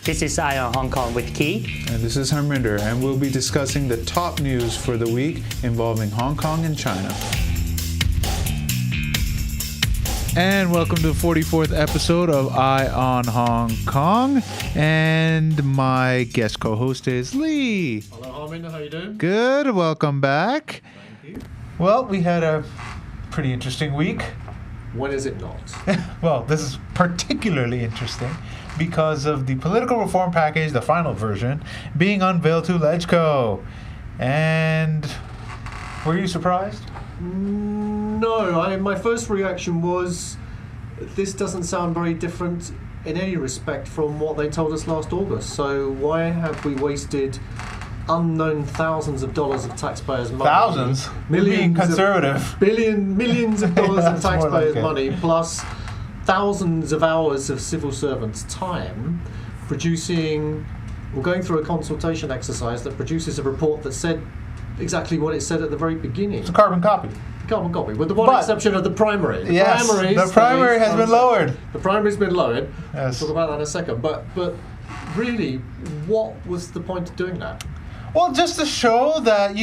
This is Ion Hong Kong with Key. And this is Harminder, and we'll be discussing the top news for the week involving Hong Kong and China. And welcome to the 44th episode of Eye on Hong Kong. And my guest co-host is Lee. Hello, Harminder. How you doing? Good. Welcome back. Thank you. Well, we had a pretty interesting week. When is it not? Well, this is particularly interesting because of the political reform package, the final version, being unveiled to LegCo. And were you surprised? No. My first reaction was, this doesn't sound very different in any respect from what they told us last August. So why have we wasted unknown thousands of dollars of taxpayers' money? Thousands? Being conservative. Millions of dollars of That's more taxpayers' like it. money, plus thousands of hours of civil servants' time going through a consultation exercise that produces a report that said exactly what it said at the very beginning. It's a carbon copy. Carbon copy, with the one exception of the primary. The primary has been lowered. The primary's been lowered. Yes. We'll talk about that in a second. But really, what was the point of doing that? Well, just to show that,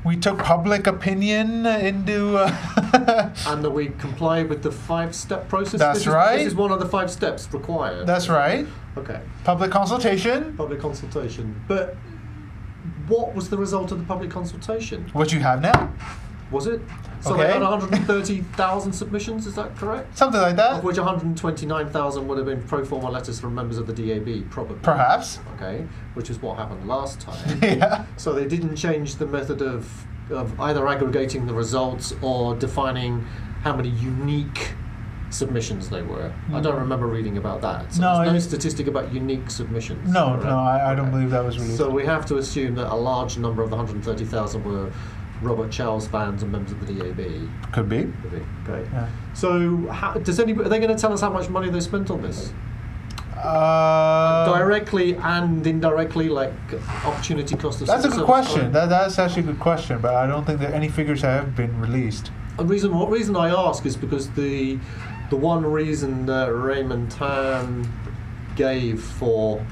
we took public opinion into... And that we comply with the 5-step process? That's right. This is one of the 5 steps required. That's right. Okay. Public consultation. Public consultation. But what was the result of the public consultation? What you have now. Was it? So Okay. they had 130,000 submissions, is that correct? Something like that. Of which 129,000 would have been pro forma letters from members of the DAB, probably. Perhaps. Okay, which is what happened last time. Yeah. So they didn't change the method of either aggregating the results or defining how many unique submissions they were. I don't remember reading about that. So there's no statistic about unique submissions. No, correct? I don't believe that was released. So we have to assume that a large number of the 130,000 were Robert Charles fans and members of the DAB. Could be. Okay. Yeah. So, are they going to tell us how much money they spent on this? Directly and indirectly, like opportunity cost of. That's a good service question. time? That's actually a good question, but I don't think that any figures have been released. What reason I ask is because the one reason that Raymond Tan gave for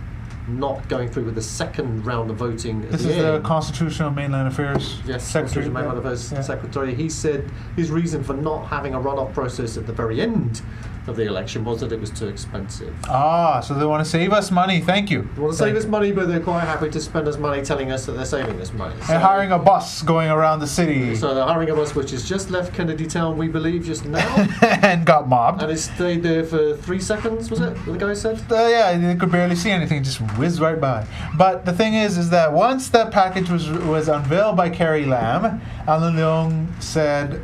not going through with the second round of voting. This is the Constitutional Mainland Affairs Secretary. Mainland Affairs Secretary. He said his reason for not having a runoff process at the very end of the election was that it was too expensive. So they want to save us money. Thank you. They want to save us money, but they're quite happy to spend us money telling us that they're saving us money. And hiring a bus going around the city. So they're hiring a bus which has just left Kennedy Town, we believe, just now. And got mobbed. And it stayed there for 3 seconds, was it? The guy said? Yeah, they could barely see anything, just whizzed right by. But the thing is that once that package was unveiled by Carrie Lam, Alan Leong said,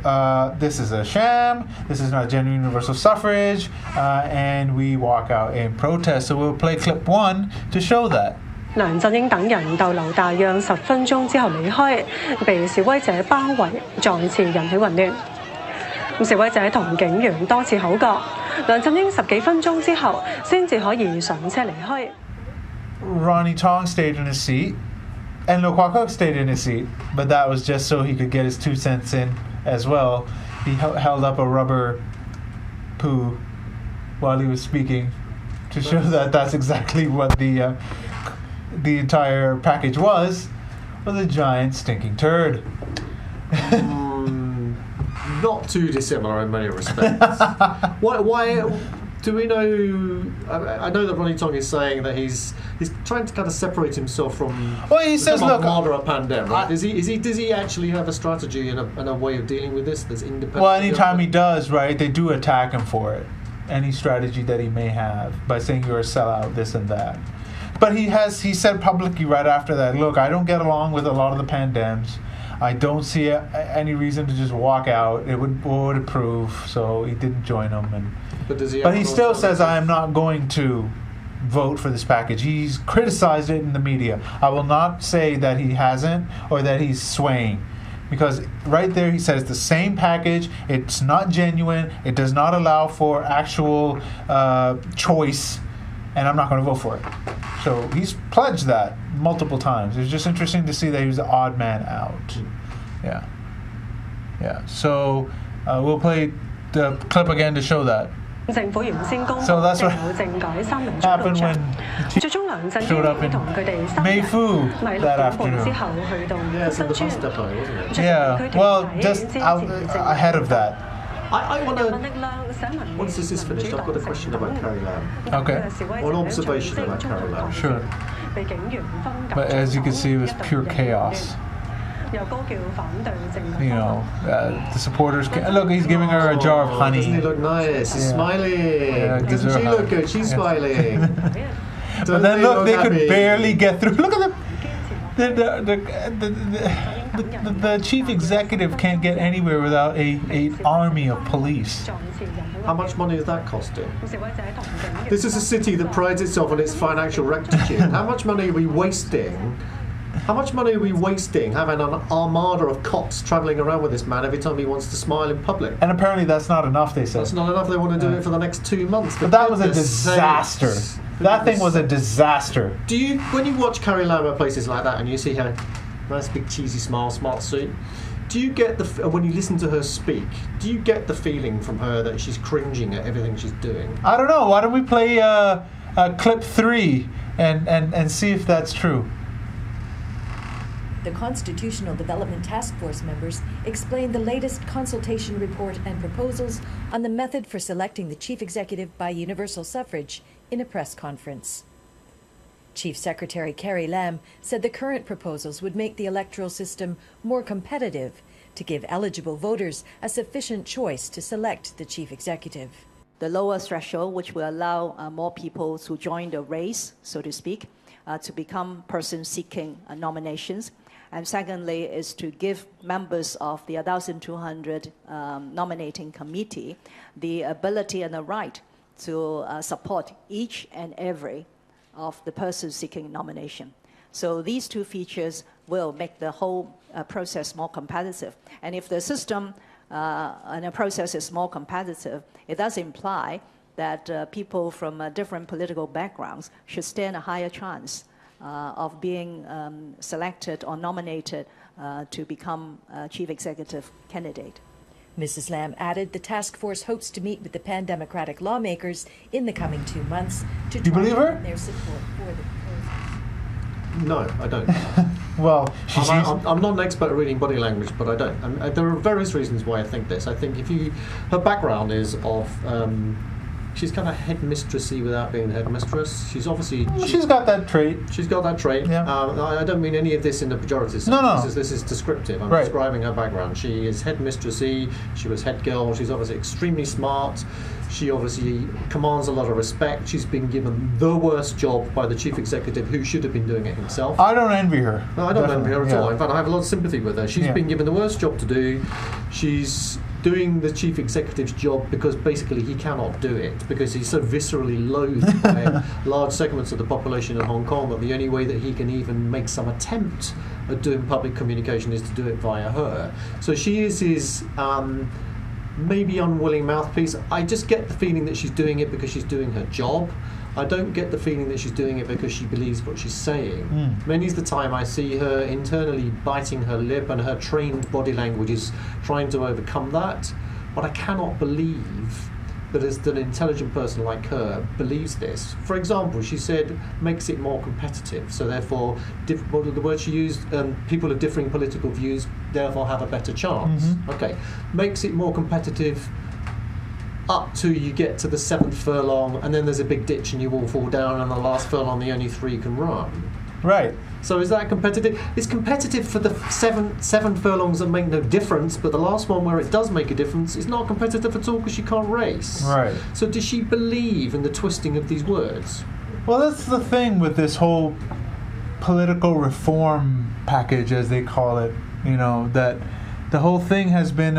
this is a sham, this is not genuine universal suffrage, and we walk out in protest. So we'll play clip 1 to show that. 梁振英等人逗留大約10分鐘之後離開，被示威者包圍，再次引起混亂。示威者同警員多次口角，梁振英10幾分鐘之後先至可以上車離開。 Ronnie Tong stayed in his seat, and Lo Kwok Hook stayed in his seat, but that was just so he could get his 2 cents in as well. He held up a rubber poo while he was speaking to show that that's exactly what the entire package was a giant stinking turd. Not too dissimilar in many respects. Why do we know? I know that Ronnie Tong is saying that he's trying to kind of separate himself from. Well, he says, look, a pandemic. Right? Does he actually have a strategy and a way of dealing with this that's independent? Well, anytime he does, right, they do attack him for it. Any strategy that he may have by saying you're a sellout, this and that. But he said publicly right after that, look, I don't get along with a lot of the pandems. I don't see any reason to just walk out. What would it prove? So he didn't join them. But he still says, I am not going to vote for this package. He's criticized it in the media. I will not say that he hasn't or that he's swaying. Because right there he said it's the same package, it's not genuine, it does not allow for actual choice, and I'm not going to vote for it. So he's pledged that multiple times. It's just interesting to see that he was the odd man out. Yeah. So we'll play the clip again to show that. 政府原先公布 So that's 有 what 政改三民主 happened 路上 when， 最終梁振 showed up 英 in 同佢哋三人 Mayfu 迷六 that 點半 afternoon. 之後去到 Yeah, it's in 新 the 村 bus depot, wasn't it? 出席地 Yeah, 區 well, 團體 just 支持 out 政 ahead of that. I 人 want 民 to. 力量社民連 Once this is 民 finished, 主 I've 黨 got a question about 成 Carrie Lam. 員 Okay. 示威 One 者 observation 象徵 about 中 Carrie 國 Lam. 黨 Sure. 被警員分隔 But as you can see, it was 一度 pure 形容 chaos. 又高叫反對政改 You 方 know, 案 the supporters. Look, he's giving her a jar of Oh, doesn't he honey. look nice? He's Yeah. smiling. Yeah, gives Doesn't her a she look hug. good? She's Yeah. smiling. But Doesn't then he look, they could happy? barely get through. Look at them. 堅持落 The chief executive can't get anywhere without a army of police. 撞前人喺 How much money is that costing? 示威者同警員 This is a city that prides itself on its financial rectitude. How much money are we wasting? How much money are we wasting having an armada of cops travelling around with this man every time he wants to smile in public? And apparently that's not enough, they said. That's not enough. They want to do it for the next 2 months. But that was a goodness disaster. sakes. That thing was a disaster. Do you, when you watch Carrie Lam at places like that, and you see her nice big cheesy smile, smart suit, do you get when you listen to her speak? Do you get the feeling from her that she's cringing at everything she's doing? I don't know. Why don't we play clip 3 and see if that's true? The Constitutional Development Task Force members explained the latest consultation report and proposals on the method for selecting the chief executive by universal suffrage in a press conference. Chief Secretary Carrie Lam said the current proposals would make the electoral system more competitive to give eligible voters a sufficient choice to select the chief executive. The lower threshold, which will allow more people to join the race, so to speak, to become persons seeking nominations. And secondly, is to give members of the 1,200 nominating committee the ability and the right to support each and every of the persons seeking nomination. So these two features will make the whole process more competitive. And if the system and the process is more competitive, it does imply that people from different political backgrounds should stand a higher chance of being selected or nominated to become chief executive candidate. Mrs. Lam added the task force hopes to meet with the pan-democratic lawmakers in the coming 2 months to You try believe to her? win their support for the proposals. No, I don't. Well, she's I'm not an expert at reading body language, but I don't. And there are various reasons why I think this. I think her background is of, she's kind of headmistressy without being headmistress. She's obviously she's got that trait. She's got that trait. Yeah. I don't mean any of this in a pejorative sense. No. This is descriptive. I'm Right. describing her background. She is headmistressy. She was head girl. She's obviously extremely smart. She obviously commands a lot of respect. She's been given the worst job by the chief executive, who should have been doing it himself. I don't envy her. No, I don't envy her at all. Yeah. In fact, I have a lot of sympathy with her. She's Yeah. been given the worst job to do. She's doing the chief executive's job because basically he cannot do it, because he's so viscerally loathed by large segments of the population in Hong Kong that the only way that he can even make some attempt at doing public communication is to do it via her. So she is his maybe unwilling mouthpiece. I just get the feeling that she's doing it because she's doing her job. I don't get the feeling that she's doing it because she believes what she's saying. Many's the time I see her internally biting her lip, and her trained body language is trying to overcome that. But I cannot believe that an intelligent person like her believes this. For example, she said makes it more competitive. So therefore, what are the words she used? People of differing political views therefore have a better chance. Okay, makes it more competitive up to you get to the 7th furlong, and then there's a big ditch and you all fall down, and the last furlong the only 3 can run. Right. So is that competitive? It's competitive for the seven furlongs that make no difference, but the last one where it does make a difference is not competitive at all because she can't race. Right. So does she believe in the twisting of these words? Well, that's the thing with this whole political reform package, as they call it. You know, that the whole thing has been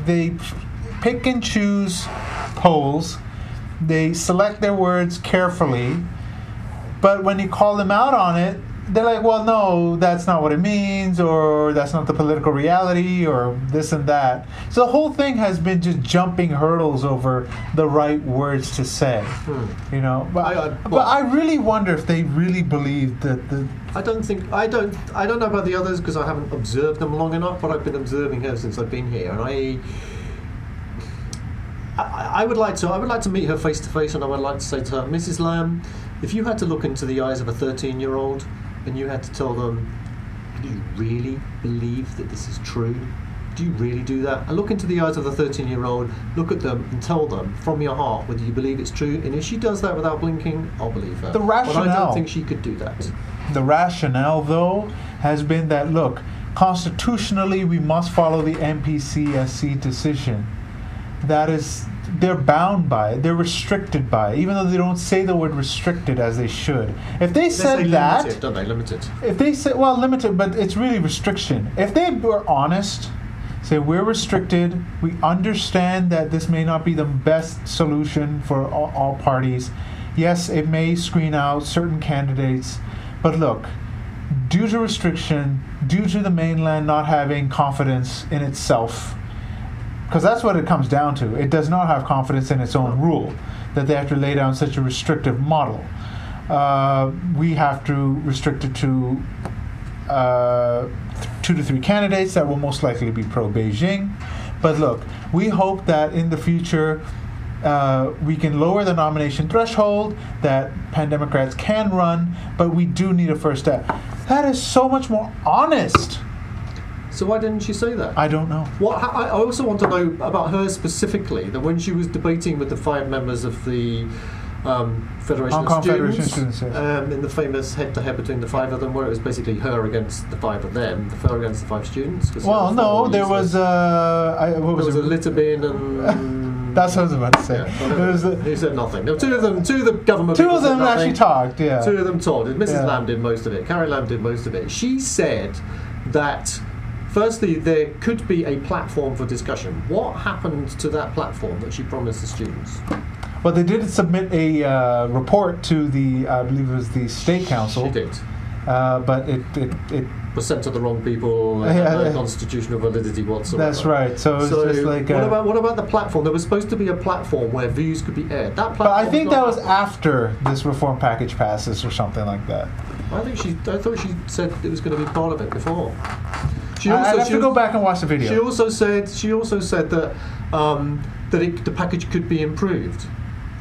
they pick and choose polls. They select their words carefully, but when you call them out on it, they're like, well, no, that's not what it means, or that's not the political reality, or this and that. So the whole thing has been just jumping hurdles over the right words to say. You know, but I really wonder if they really believe that I don't know about the others because I haven't observed them long enough, but I've been observing her since I've been here, and I would like to meet her face to face, and I would like to say to her, Mrs. Lamb, if you had to look into the eyes of a 13-year-old and you had to tell them, do you really believe that this is true? Do you really do that? And look into the eyes of the 13-year-old, look at them and tell them from your heart whether you believe it's true. And if she does that without blinking, I'll believe her. The rationale. But I don't think she could do that. The rationale, though, has been that, look, constitutionally we must follow the MPCSC decision. That is, they're bound by it. They're restricted by it, even though they don't say the word restricted as they should. If they said that, limited, don't they? Limited. If they said, well, limited, but it's really restriction. If they were honest, say we're restricted, we understand that this may not be the best solution for all parties. Yes, it may screen out certain candidates, but look, due to restriction, due to the mainland not having confidence in itself, because that's what it comes down to. It does not have confidence in its own rule, that they have to lay down such a restrictive model. We have to restrict it to 2 to 3 candidates that will most likely be pro-Beijing. But look, we hope that in the future we can lower the nomination threshold, that pan-Democrats can run, but we do need a first step. That is so much more honest. So why didn't she say that? I don't know. I also want to know about her specifically, that when she was debating with the 5 members of the Federation Hong of Kong Students, Federation of Students, yes. In the famous head-to-head between the 5 of them, where it was basically her against the 5 of them, the her against the 5 students. Well, no, there was there was a litter bin and... That's what I was about to say. Yeah, he said nothing. There were two of the government. Two of them said actually talked. Yeah. 2 of them talked. Mrs. Yeah. Lamb did most of it. Carrie Lamb did most of it. She said that, firstly, there could be a platform for discussion. What happened to that platform that she promised the students? Well, they did submit a report to the, I believe it was the State Council. She did. But it was sent to the wrong people, and had no constitutional validity whatsoever. That's right. So it's just like... what about the platform? There was supposed to be a platform where views could be aired. That platform. But I think that was after this reform package passes or something like that. I thought she said it was going to be part of it before. I'd have to go back and watch the video. She also said that the package could be improved.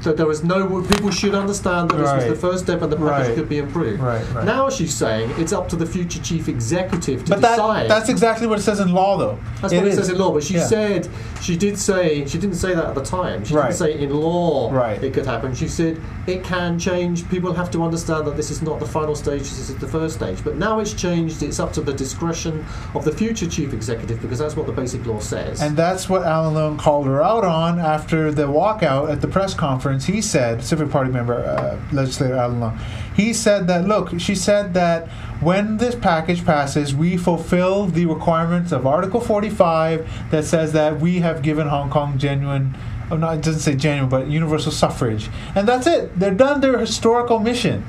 So there was people should understand that this was the first step and the package could be improved. Right. Now she's saying it's up to the future chief executive to decide. But that's exactly what it says in law, though. That's what it says in law. But she didn't say that at the time. She didn't say in law it could happen. She said it can change. People have to understand that this is not the final stage, this is the first stage. But now it's changed. It's up to the discretion of the future chief executive, because that's what the basic law says. And that's what Alan Leung called her out on after the walkout at the press conference. He said, Civic Party member, legislator Alan Leung, he said that, look, she said that when this package passes, we fulfill the requirements of Article 45 that says that we have given Hong Kong genuine, it doesn't say genuine, but universal suffrage. And that's it. They're done their historical mission.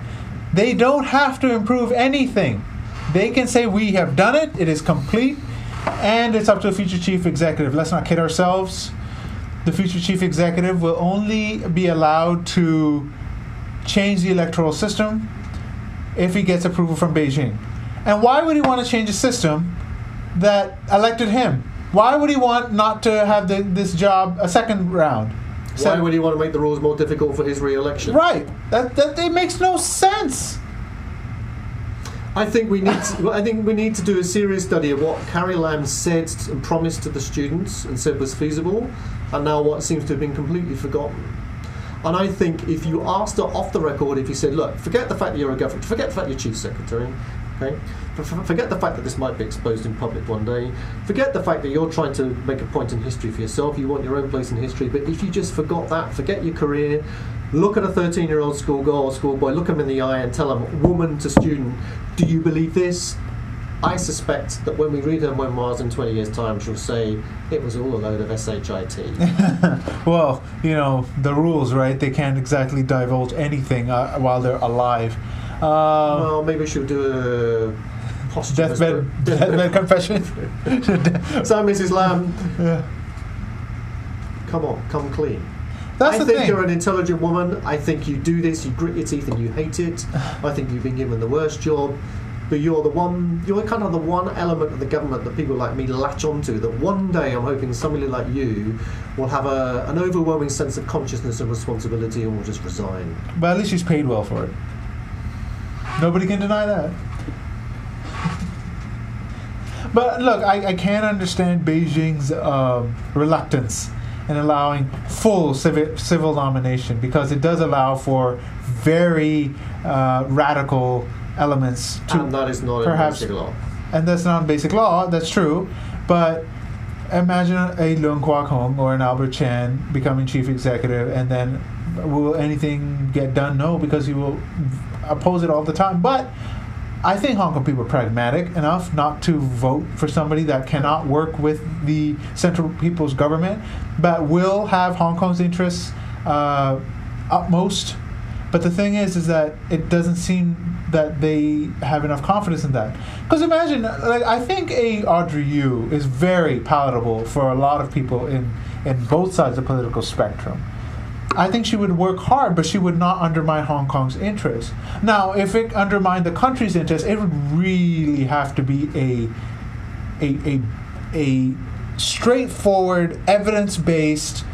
They don't have to improve anything. They can say, we have done it, it is complete, and it's up to the future chief executive. Let's not kid ourselves. The future chief executive will only be allowed to change the electoral system if he gets approval from Beijing. And why would he want to change a system that elected him? Why would he want not to have this job a second round? Why would he want to make the rules more difficult for his re-election? Right. That makes no sense. I think we need to do a serious study of what Carrie Lam said and promised to the students and said was feasible, and now what seems to have been completely forgotten. And I think if you asked her off the record, if you said, look, forget the fact that you're a government, forget the fact you're chief secretary, okay? Forget the fact that this might be exposed in public one day, forget the fact that you're trying to make a point in history for yourself, you want your own place in history, but if you just forgot that, forget your career, look at a 13-year-old schoolgirl or schoolboy, look them in the eye and tell them, woman to student, do you believe this? I suspect that when we read her memoirs in 20 years' time, she'll say it was all a load of shit. Well, the rules, right? They can't exactly divulge anything while they're alive. Well, maybe she'll do a posthumous deathbed confession. So, Mrs. Lam, come on, come clean. That's I the think thing. you're an intelligent woman. I think you do this, you grit your teeth and you hate it. I think you've been given the worst job. but you're kind of the one element of the government that people like me latch onto, that one day I'm hoping somebody like you will have an overwhelming sense of consciousness and responsibility and will just resign. But at least she's paid well for it. Nobody can deny that. But look, I can understand Beijing's reluctance in allowing full civil nomination, because it does allow for very radical elements. And that is not perhaps, in basic law. And that's not in basic law, that's true. But imagine a Leung Kwok-hong or an Albert Chan becoming chief executive, and then will anything get done? No, because he will oppose it all the time. But I think Hong Kong people are pragmatic enough not to vote for somebody that cannot work with the Central People's Government, but will have Hong Kong's interests utmost. But the thing is that it doesn't seem that they have enough confidence in that. Because imagine, like, I think a Audrey Yu is very palatable for a lot of people in both sides of the political spectrum. I think she would work hard, but she would not undermine Hong Kong's interests. Now, if it undermined the country's interests, it would really have to be a straightforward, evidence-based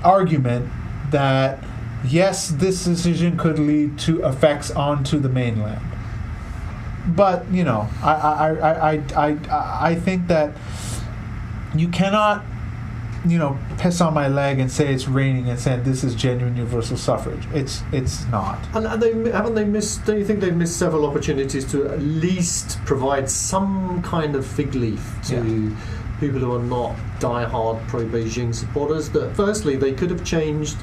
argument that yes, this decision could lead to effects onto the mainland. But I think that you cannot, piss on my leg and say it's raining and say this is genuine universal suffrage. It's not. And haven't they missed? Don't you think they've missed several opportunities to at least provide some kind of fig leaf to people who are not die-hard pro-Beijing supporters? That firstly, they could have changed.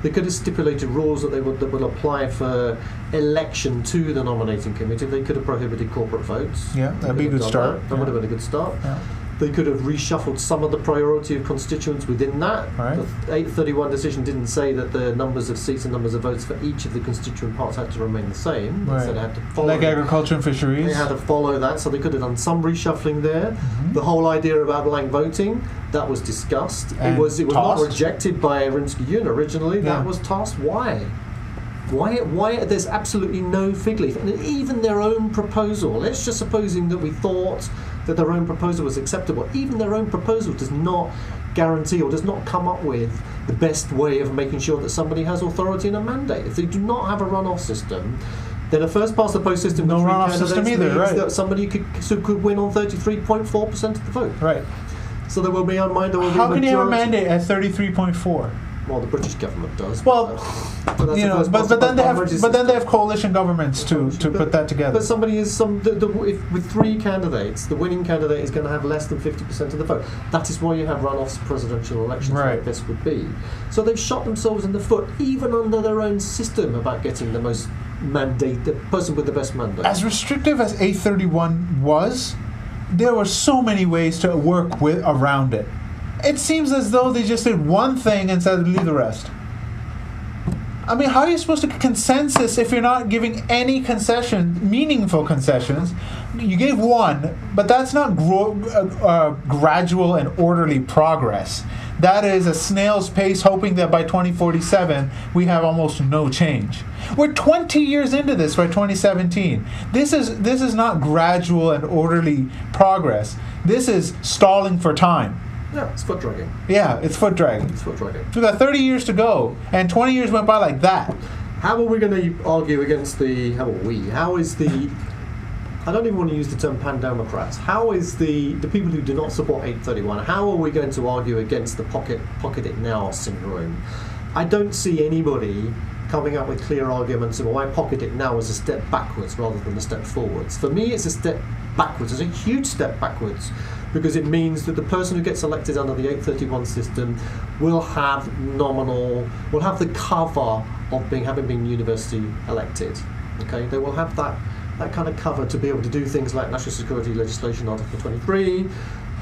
They could have stipulated rules that will apply for election to the nominating committee. They could have prohibited corporate votes. Yeah, that'd be a good start. That would have been a good start. Yeah. They could have reshuffled some of the priority of constituents within that. Right. The 831 decision didn't say that the numbers of seats and numbers of votes for each of the constituent parts had to remain the same. Right. So they had to follow like agriculture and fisheries. They had to follow that, so they could have done some reshuffling there. Mm-hmm. The whole idea about blank voting, that was discussed. And it was not tossed. rejected by Rimsky-Yun originally. Yeah. That was tossed. Why? There's absolutely no fig leaf. And even their own proposal, let's just supposing that we thought that their own proposal was acceptable, even their own proposal does not guarantee or does not come up with the best way of making sure that somebody has authority and a mandate. If they do not have a runoff system, then a first past the post system No with three runoff candidates system either, means right. that somebody could win on 33.4% of the vote. Right. So there will be a majority. How can you have a mandate at 33.4? Well, the British government does. Well, but then they have coalition governments to put that together. But somebody is if with three candidates, the winning candidate is going to have less than 50% of the vote. That is why you have runoffs presidential elections like this would be. So they've shot themselves in the foot, even under their own system, about getting the most mandate, the person with the best mandate. As restrictive as 831 was, there were so many ways to work around it. It seems as though they just did one thing and said leave the rest. I mean, how are you supposed to get consensus if you're not giving any meaningful concessions? You gave one, but that's not gradual and orderly progress. That is a snail's pace, hoping that by 2047 we have almost no change. We're 20 years into this by 2017. This is not gradual and orderly progress. This is stalling for time. Yeah, it's foot dragging. Yeah, it's foot dragging. It's foot dragging. So we've got 30 years to go, and 20 years went by like that. How are we going to argue against how is the, I don't even want to use the term pan-democrats, how is the people who do not support 831, how are we going to argue against the pocket it now syndrome? I don't see anybody coming up with clear arguments of why pocket it now is a step backwards rather than a step forwards. For me, it's a step backwards. It's a huge step backwards, because it means that the person who gets elected under the 831 system will have the cover of having been university elected. Okay, they will have that kind of cover to be able to do things like national security legislation, Article 23,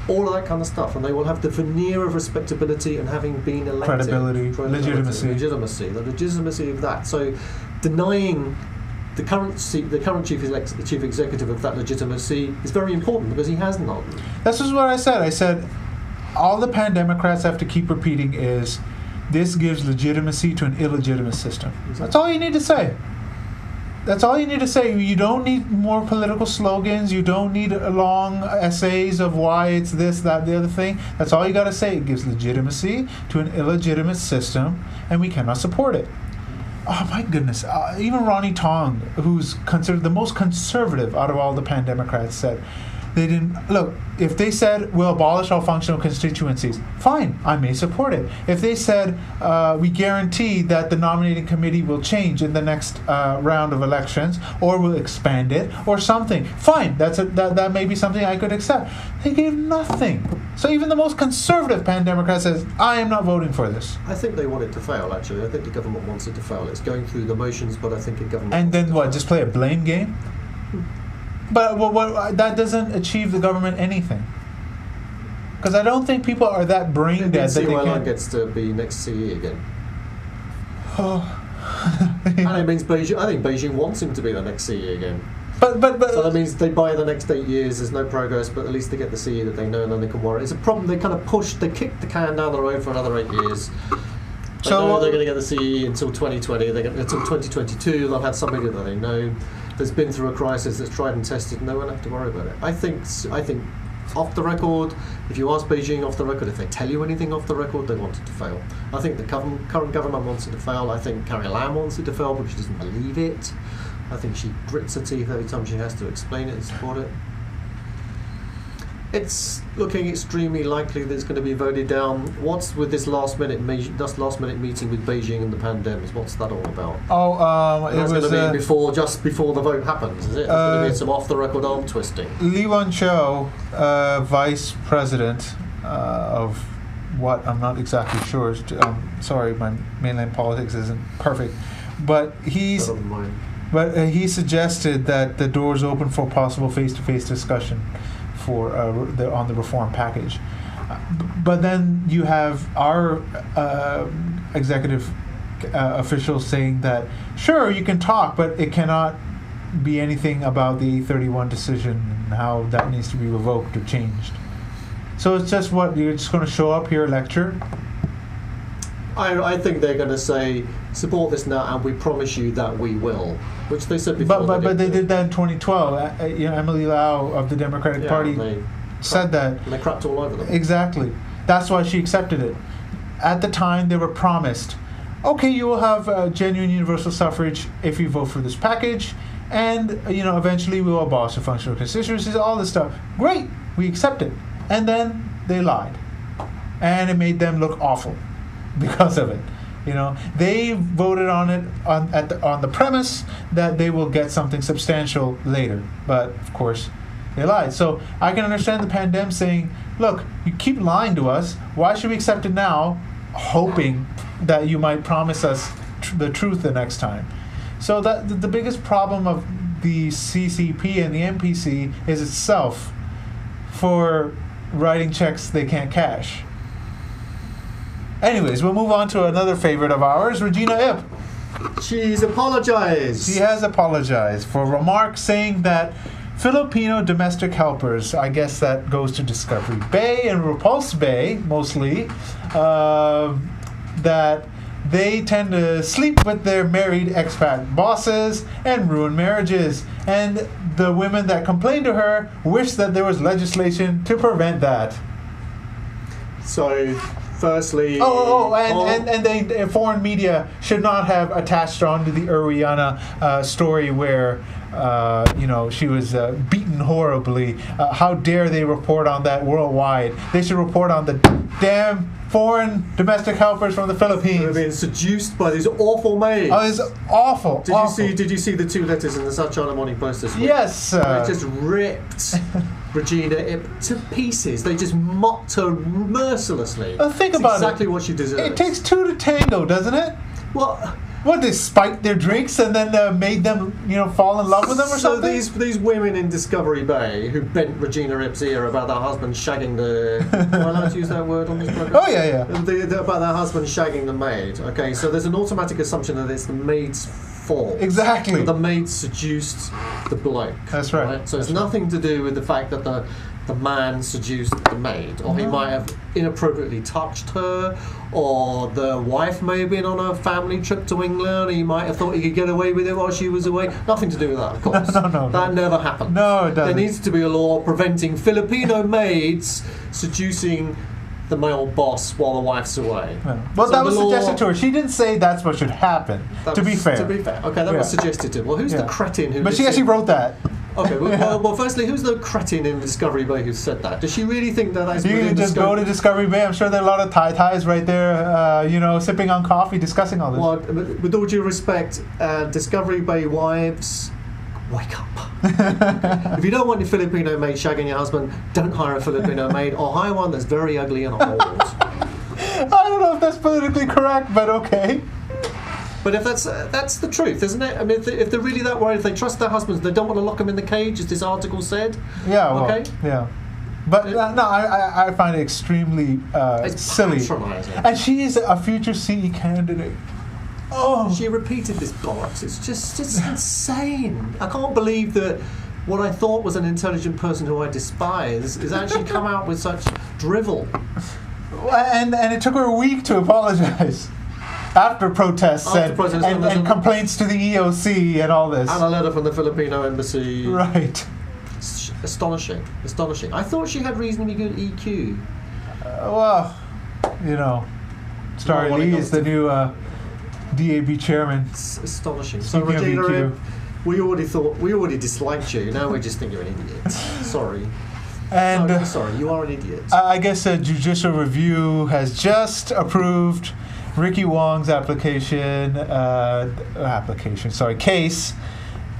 all of that kind of stuff, and they will have the veneer of respectability and having been elected. Credibility, legitimacy, the legitimacy of that. So denying the current chief executive of that legitimacy is very important, because he has none. This is what I said. I said all the pan-democrats have to keep repeating is this gives legitimacy to an illegitimate system. That's all you need to say. That's all you need to say. You don't need more political slogans. You don't need long essays of why it's this, that, the other thing. That's all you got to say. It gives legitimacy to an illegitimate system, and we cannot support it. Oh my goodness! Even Ronnie Tong, who's considered the most conservative out of all the pan Democrats, said they didn't look. If they said we'll abolish all functional constituencies, fine, I may support it. If they said we guarantee that the nominating committee will change in the next round of elections, or will expand it, or something, fine, that may be something I could accept. They gave nothing. So even the most conservative pan Democrat says, I am not voting for this. I think they want it to fail, actually. I think the government wants it to fail. It's going through the motions, but I think the government... And then what, just play a blame game? But that doesn't achieve the government anything. Because I don't think people are that brain dead that they can... gets to be next CE again. Oh. And it means Beijing... I think Beijing wants him to be the next CE again. But so that means they buy the next 8 years. There's no progress, but at least they get the CE that they know, and then they can worry. It's a problem. They kind of they kick the can down the road for another 8 years. They know they're going to get the CE until 2020. Until 2022, they'll have somebody that they know that's been through a crisis, that's tried and tested. No one have to worry about it. I think off the record, if you ask Beijing off the record, if they tell you anything off the record, they want it to fail. I think the current government wants it to fail. I think Carrie Lam wants it to fail because she doesn't believe it. I think she grits her teeth every time she has to explain it and support it. It's looking extremely likely that it's going to be voted down. What's with this last minute meeting with Beijing and the pandems? What's that all about? It was going to be just before the vote happens, is it? There's going to be some off-the-record arm twisting. Li Wenqiu, vice president of what I'm not exactly sure. Sorry, my mainland politics isn't perfect, but he suggested that the doors open for possible face-to-face discussion on the reform package. But then you have our executive officials saying that, sure, you can talk, but it cannot be anything about the 831 decision and how that needs to be revoked or changed. So it's just you're just going to show up here, lecture? I think they're going to say, support this now, and we promise you that we will, which they said before. But they did that in 2012. Emily Lau of the Democratic Party said that. And they crapped all over them. Exactly. That's why she accepted it. At the time, they were promised, okay, you will have genuine universal suffrage if you vote for this package, and eventually we will abolish the functional constituencies, all this stuff. Great, we accept it. And then they lied, and it made them look awful because of it. They voted on it on the premise that they will get something substantial later, but of course they lied. So I can understand the pandemic saying, look, you keep lying to us, why should we accept it now, hoping that you might promise us the truth the next time. So that the biggest problem of the CCP and the MPC is itself for writing checks they can't cash. Anyways, we'll move on to another favorite of ours, Regina Ip. She's apologized. She has apologized for remarks saying that Filipino domestic helpers, I guess that goes to Discovery Bay and Repulse Bay mostly, that they tend to sleep with their married expat bosses and ruin marriages. And the women that complained to her wish that there was legislation to prevent that. So, firstly... And the foreign media should not have attached on to the Ariana story where, she was beaten horribly. How dare they report on that worldwide? They should report on the damn foreign domestic helpers from the Philippines. They're being seduced by these awful maids. Oh, it's awful. Did you see the two letters in the South China Morning Post this week? Yes. They just ripped Regina to pieces. They just mocked her mercilessly. Think about exactly what she deserves. It takes two to tango, doesn't it? What, they spiked their drinks and then made them, fall in love with them or something? So these women in Discovery Bay who bent Regina Ip's ear about their husband shagging the... Am I allowed to use that word on this program? Oh, yeah. About their husband shagging the maid. Okay, so there's an automatic assumption that it's the maid's fault. Exactly. The maid seduced the bloke. That's right. So it's nothing to do with the fact that the man seduced the maid, or he might have inappropriately touched her, or the wife may have been on a family trip to England, and he might have thought he could get away with it while she was away. Nothing to do with that, of course. That never happened. No, it doesn't. There needs to be a law preventing Filipino maids seducing the male boss while the wife's away. Yeah. Well, So that the was law- suggested to her. She didn't say that's what should happen. To be fair. Okay, that was suggested to her. Well, who's the cretin who... But she lives actually in- wrote that. Okay, well, firstly, who's the cretin in Discovery Bay who said that? Does she really think that that's You within can the just scope? go to Discovery Bay. I'm sure there are a lot of tie-ties right there, sipping on coffee, discussing all this. Well, with all due respect, Discovery Bay wives, wake up. If you don't want your Filipino maid shagging your husband, don't hire a Filipino maid, or hire one that's very ugly and old. I don't know if that's politically correct, but okay. But if that's the truth, isn't it? I mean, if they're really that worried, if they trust their husbands, they don't want to lock them in the cage, as this article said. Yeah, well, okay. yeah. But no, I find it extremely It's silly. patronising. And she is a future CE candidate. Oh, She repeated this bollocks. It's insane. I can't believe that what I thought was an intelligent person who I despise is actually come out with such drivel. and it took her a week to apologize after protests, and complaints to the EOC and all this. And a letter from the Filipino embassy. Right. Astonishing. I thought she had reasonably good EQ. Well, Starry Well, when it Lee comes is the to- new DAB chairman. It's astonishing. Speaking of Regina, EQ. we already disliked you. Now we just think you're an idiot. Sorry. And No, sorry, you are an idiot. I guess a judicial review has just approved Ricky Wong's case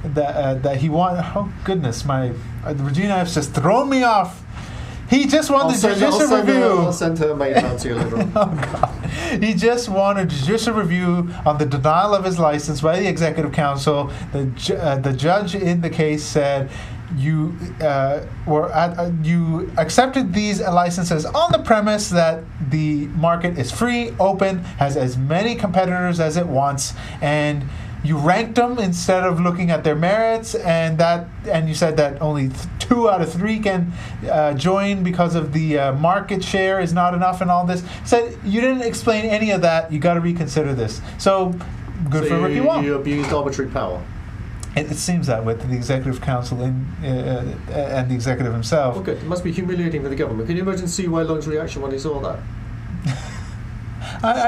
that he won. Oh goodness, my Regina has just thrown me off. He just won the judicial review. I'll send her maid round to you later on. Oh God! He just won a judicial review on the denial of his license by the Executive Council. The judge in the case said you accepted these licenses on the premise that the market is free, open, has as many competitors as it wants, and you ranked them instead of looking at their merits, and you said that only 2 out of 3 can join because of the market share is not enough and all this. Said you didn't explain any of that. You got to reconsider this. So good for Ricky Wong. You abused arbitrary power. It seems that with the Executive Council and the Executive himself. Well, good. It must be humiliating for the government. Can you imagine Wei Long's reaction when he saw that?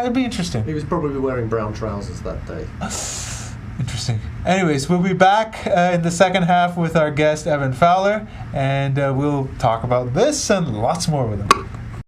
It'd be interesting. He was probably wearing brown trousers that day. Interesting. Anyways, we'll be back in the second half with our guest, Evan Fowler, and we'll talk about this and lots more with him.